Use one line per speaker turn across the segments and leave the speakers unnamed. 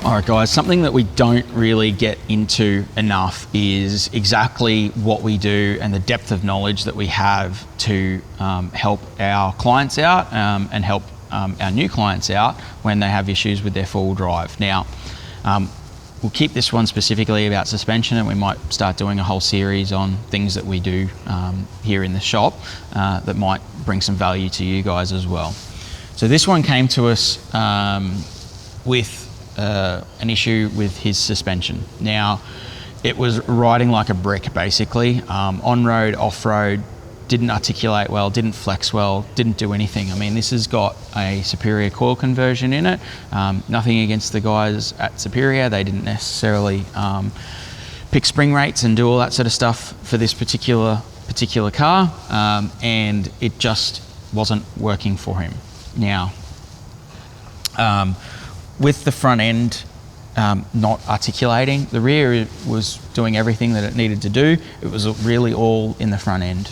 All right, guys, something that we don't really get into enough is exactly what we do and the depth of knowledge that we have to help our clients out and help our new clients out when they have issues with their four-wheel drive. Now, we'll keep this one specifically about suspension, and we might start doing a whole series on things that we do here in the shop that might bring some value to you guys as well. So this one came to us with an issue with his suspension. Now, it was riding like a brick basically, on-road, off-road, didn't articulate well, didn't flex well, didn't do anything. I mean, this has got a Superior coil conversion in it. Nothing against the guys at Superior, they didn't necessarily pick spring rates and do all that sort of stuff for this particular car, and it just wasn't working for him. Now, with the front end not articulating, the rear was doing everything that it needed to do. It was really all in the front end,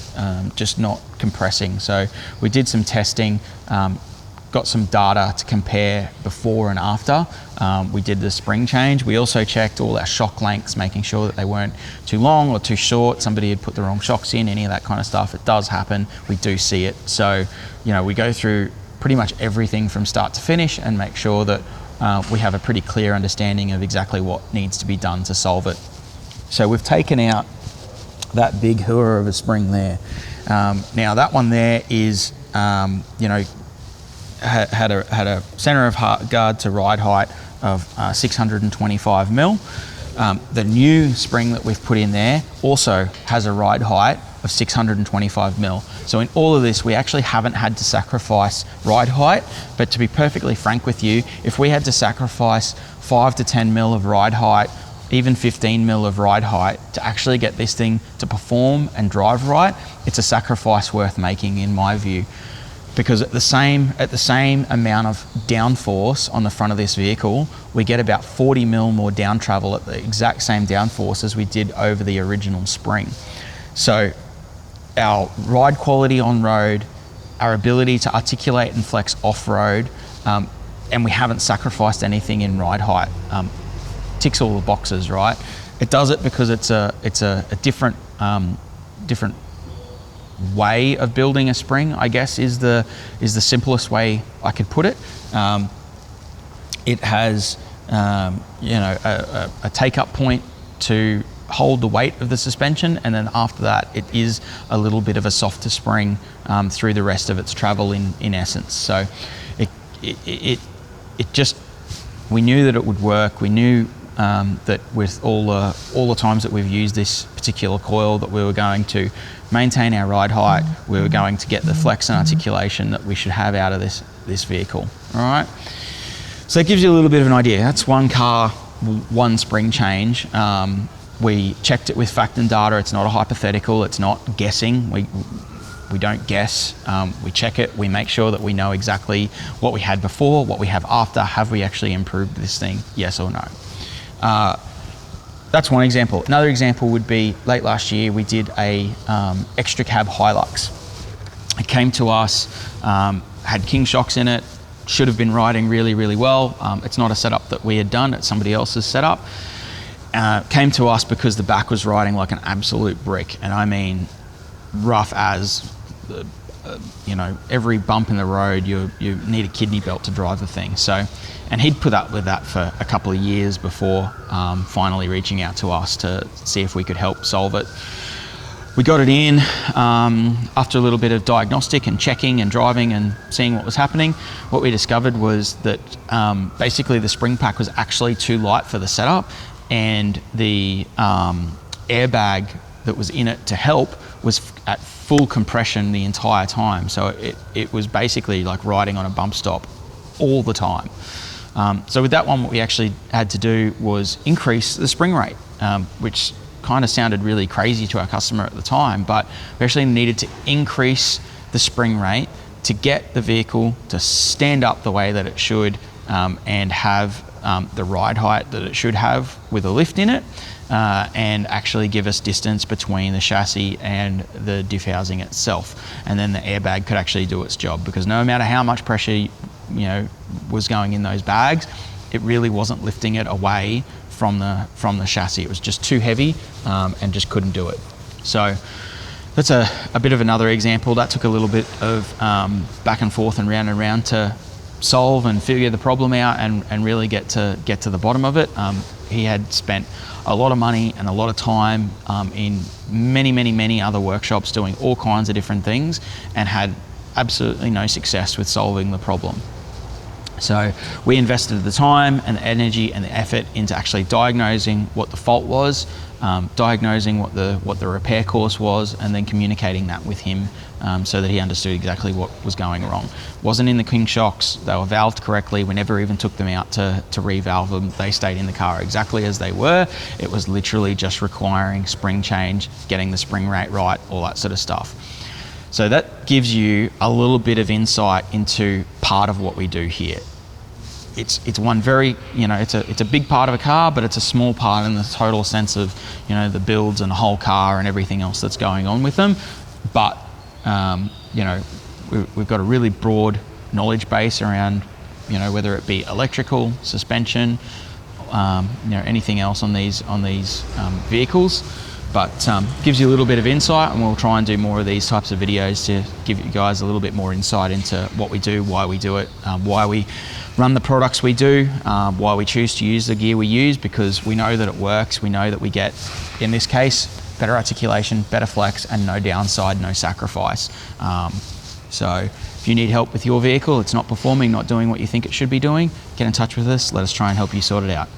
just not compressing. So we did some testing, got some data to compare before and after. We did the spring change. We also checked all our shock lengths, making sure that they weren't too long or too short. Somebody had put the wrong shocks in, any of that kind of stuff. It does happen. We do see it. So, you know, we go through pretty much everything from start to finish and make sure that we have a pretty clear understanding of exactly what needs to be done to solve it. So we've taken out that big hooer of a spring there. Now that one there is, you know, had a center of guard to ride height of 625 mil. The new spring that we've put in there also has a ride height of 625 mil. So in all of this, we actually haven't had to sacrifice ride height, but to be perfectly frank with you, if we had to sacrifice 5 to 10 mil of ride height, even 15 mil of ride height to actually get this thing to perform and drive right, it's a sacrifice worth making in my view. Because at the same amount of downforce on the front of this vehicle, we get about 40 mil more down travel at the exact same downforce as we did over the original spring. So our ride quality on road, our ability to articulate and flex off road, and we haven't sacrificed anything in ride height, ticks all the boxes, right? It does it because it's a different way of building a spring, I guess is the simplest way I could put it. It has you know, a take-up point to hold the weight of the suspension, and then after that it is a little bit of a softer spring through the rest of its travel in essence. So it just, we knew that it would work. We knew that with all the times that we've used this particular coil that we were going to maintain our ride height, we were going to get the flex and articulation that we should have out of this vehicle. All right, so it gives you a little bit of an idea. That's one car, one spring change. We checked it with fact and data. It's not a hypothetical. It's not guessing. We don't guess. We check it. We make sure that we know exactly what we had before, what we have after. Have we actually improved this thing? Yes or no? That's one example. Another example would be late last year we did a extra cab Hilux. It came to us, had King shocks in it, should have been riding really, really well. It's not a setup that we had done, it's somebody else's setup. Came to us because the back was riding like an absolute brick, and I mean rough as, you know, every bump in the road you need a kidney belt to drive the thing. So, and he'd put up with that for a couple of years before finally reaching out to us to see if we could help solve it. We got it in after a little bit of diagnostic and checking and driving and seeing what was happening. What we discovered was that basically the spring pack was actually too light for the setup, and the airbag that was in it to help was at full compression the entire time. So it was basically like riding on a bump stop all the time. So with that one, what we actually had to do was increase the spring rate, which kind of sounded really crazy to our customer at the time, but we actually needed to increase the spring rate to get the vehicle to stand up the way that it should, and have the ride height that it should have with a lift in it, and actually give us distance between the chassis and the diff housing itself. And then the airbag could actually do its job, because no matter how much pressure was going in those bags, it really wasn't lifting it away from the chassis. It was just too heavy and just couldn't do it. So that's a bit of another example. That took a little bit of back and forth and round to solve and figure the problem out and really get to the bottom of it. He had spent a lot of money and a lot of time in many other workshops doing all kinds of different things and had absolutely no success with solving the problem. So we invested the time and the energy and the effort into actually diagnosing what the fault was, diagnosing what the repair course was, and then communicating that with him so that he understood exactly what was going wrong. Wasn't in the king shocks, they were valved correctly. We never even took them out to revalve them. They stayed in the car exactly as they were. It was literally just requiring spring change, getting the spring rate right, all that sort of stuff. So that gives you a little bit of insight into part of what we do here. It's one very, it's a big part of a car, but it's a small part in the total sense of, the builds and the whole car and everything else that's going on with them. But, we've got a really broad knowledge base around, whether it be electrical, suspension, anything else on these vehicles. But gives you a little bit of insight, and we'll try and do more of these types of videos to give you guys a little bit more insight into what we do, why we do it, why we run the products we do, why we choose to use the gear we use, because we know that it works. We know that we get, in this case, better articulation, better flex, and no downside, no sacrifice. So if you need help with your vehicle, it's not performing, not doing what you think it should be doing, get in touch with us. Let us try and help you sort it out.